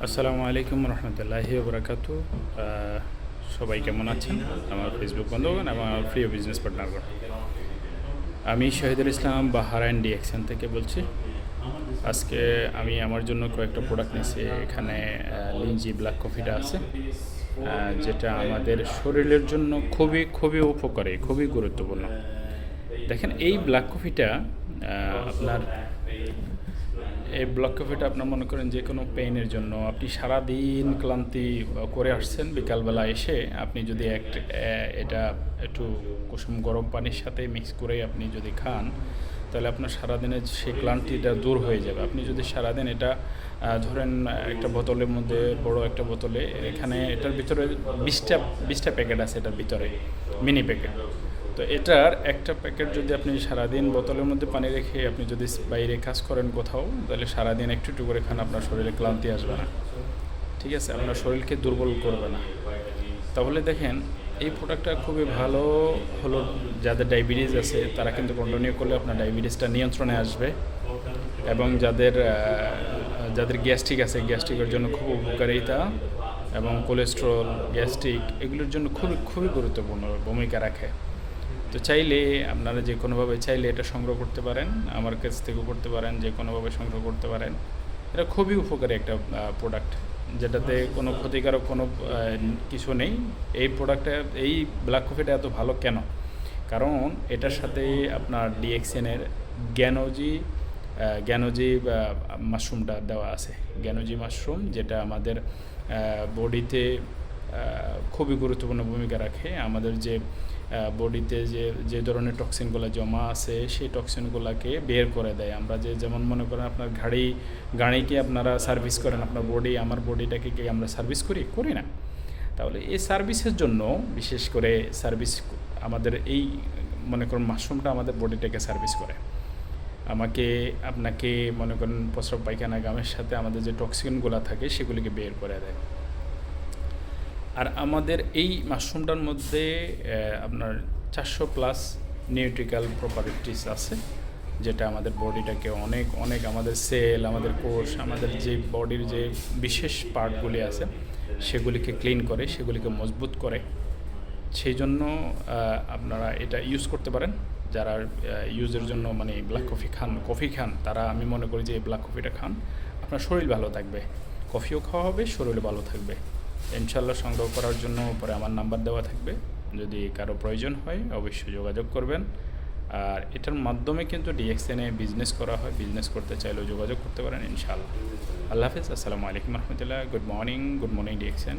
আসসালামু আলাইকুম রহমতুল্লাহি বারাকাতু। সবাই কেমন আছেন? আমার ফেসবুক বন্ধুগণ, আমার প্রিয় বিজনেস পার্টনারগণ, আমি শহীদুল ইসলাম বাহারাইন ডিএক্সএন থেকে বলছি। আজকে আমি আমার জন্য কয়েকটা প্রোডাক্ট নিয়েছি। এখানে লিঞ্জি ব্ল্যাক কফিটা আছে, যেটা আমাদের শরীরের জন্য খুবই খুবই উপকারী, খুবই গুরুত্বপূর্ণ। দেখেন, এই ব্ল্যাক কফিটা আপনার ব্ল্যাক কফিটা আপনার মনে করেন যে কোনো পেইনের জন্য, আপনি সারাদিন ক্লান্তি করে আসছেন, বিকালবেলা এসে আপনি যদি এটা একটু কুসুম গরম পানির সাথে মিক্স করে আপনি যদি খান, তাহলে আপনার সারাদিনের সেই ক্লান্তিটা দূর হয়ে যাবে। আপনি যদি সারাদিন এটা ধরেন একটা বোতলের মধ্যে, বড় একটা বোতলে, এখানে এটার ভিতরে 20টা প্যাকেট আছে, এটার ভিতরে মিনি প্যাকেট। তো এটার একটা প্যাকেট যদি আপনি সারাদিন বোতলের মধ্যে পানি রেখে আপনি যদি বাইরে কাজ করেন কোথাও, তাহলে সারাদিন একটু একটু করে খান, আপনার শরীরে ক্লান্তি আসবে না, ঠিক আছে? আপনার শরীরকে দুর্বল করবে না। তাহলে দেখেন, এই প্রোডাক্টটা খুবই ভালো হলো যাদের ডায়াবেটিস আছে, তারা কিন্তু কন্টিনিউ করলে আপনার ডায়াবেটিসটা নিয়ন্ত্রণে আসবে। এবং যাদের গ্যাস্ট্রিক আছে, গ্যাস্ট্রিকের জন্য খুব উপকারিতা, এবং কোলেস্ট্রল, গ্যাস্ট্রিক এগুলোর জন্য খুবই খুবই গুরুত্বপূর্ণ ভূমিকা রাখে। তো চাইলে আপনারা যে কোনোভাবে চাইলে এটা সংগ্রহ করতে পারেন, আমার কাছ থেকেও করতে পারেন, যে কোনোভাবে সংগ্রহ করতে পারেন। এটা খুবই উপকারী একটা প্রোডাক্ট, যেটাতে কোনো ক্ষতিকারক কোনো কিছু নেই। এই প্রোডাক্টটা, এই ব্ল্যাক কফিটা এত ভালো কেন? কারণ এটার সাথে আপনার ডিএক্সএনের জ্ঞানজি জ্ঞানজি মাশরুমটা দেওয়া আছে। জ্ঞানজি মাশরুম, যেটা আমাদের বডিতে খুবই গুরুত্বপূর্ণ ভূমিকা রাখে। আমাদের যে বডিতে যে ধরনের টক্সিনগুলো জমা আছে, সেই টক্সিনগুলোকে বের করে দেয়। আমরা যেমন মনে করেন আপনার গাড়িকে আপনারা সার্ভিস করেন, আপনার বডি, আমার বডিটাকে কি আমরা সার্ভিস করি না? তাহলে এই সার্ভিসের জন্য, বিশেষ করে সার্ভিস আমাদের এই মনে করেন মাশরুমটা আমাদের বডিটাকে সার্ভিস করে। আপনাকে মনে করেন প্রস্রাব পায়খানা গামের সাথে আমাদের যে টক্সিনগুলো থাকে সেগুলিকে বের করে দেয়। আর আমাদের এই মাশরুমটার মধ্যে আপনার 400+ নিউট্রিক্যাল প্রপার্টিস আছে, যেটা আমাদের বডিটাকে অনেক অনেক, আমাদের সেল, আমাদের কোষ, আমাদের যে বডির যে বিশেষ পার্টগুলি আছে সেগুলিকে ক্লিন করে, সেগুলিকে মজবুত করে। সেই জন্য আপনারা এটা ইউজ করতে পারেন। যারা ইউজের জন্য মানে ব্ল্যাক কফি খান, তারা আমি মনে করি যে এই ব্ল্যাক কফিটা খান, আপনার শরীর ভালো থাকবে, কফিও খাওয়া হবে, শরীর ভালো থাকবে। ইনশাল্লাহ সংগ্রহ করার জন্য পরে আমার নাম্বার দেওয়া থাকবে, যদি কারো প্রয়োজন হয় অবশ্যই যোগাযোগ করবেন। আর এটার মাধ্যমে কিন্তু ডিএক্সএনে বিজনেস করা হয়, বিজনেস করতে চাইলেও যোগাযোগ করতে পারেন ইনশাআল্লাহ। আল্লাহ হাফিজ, আসসালামু আলাইকুম রহমতুল্লাহ। Good morning DXN.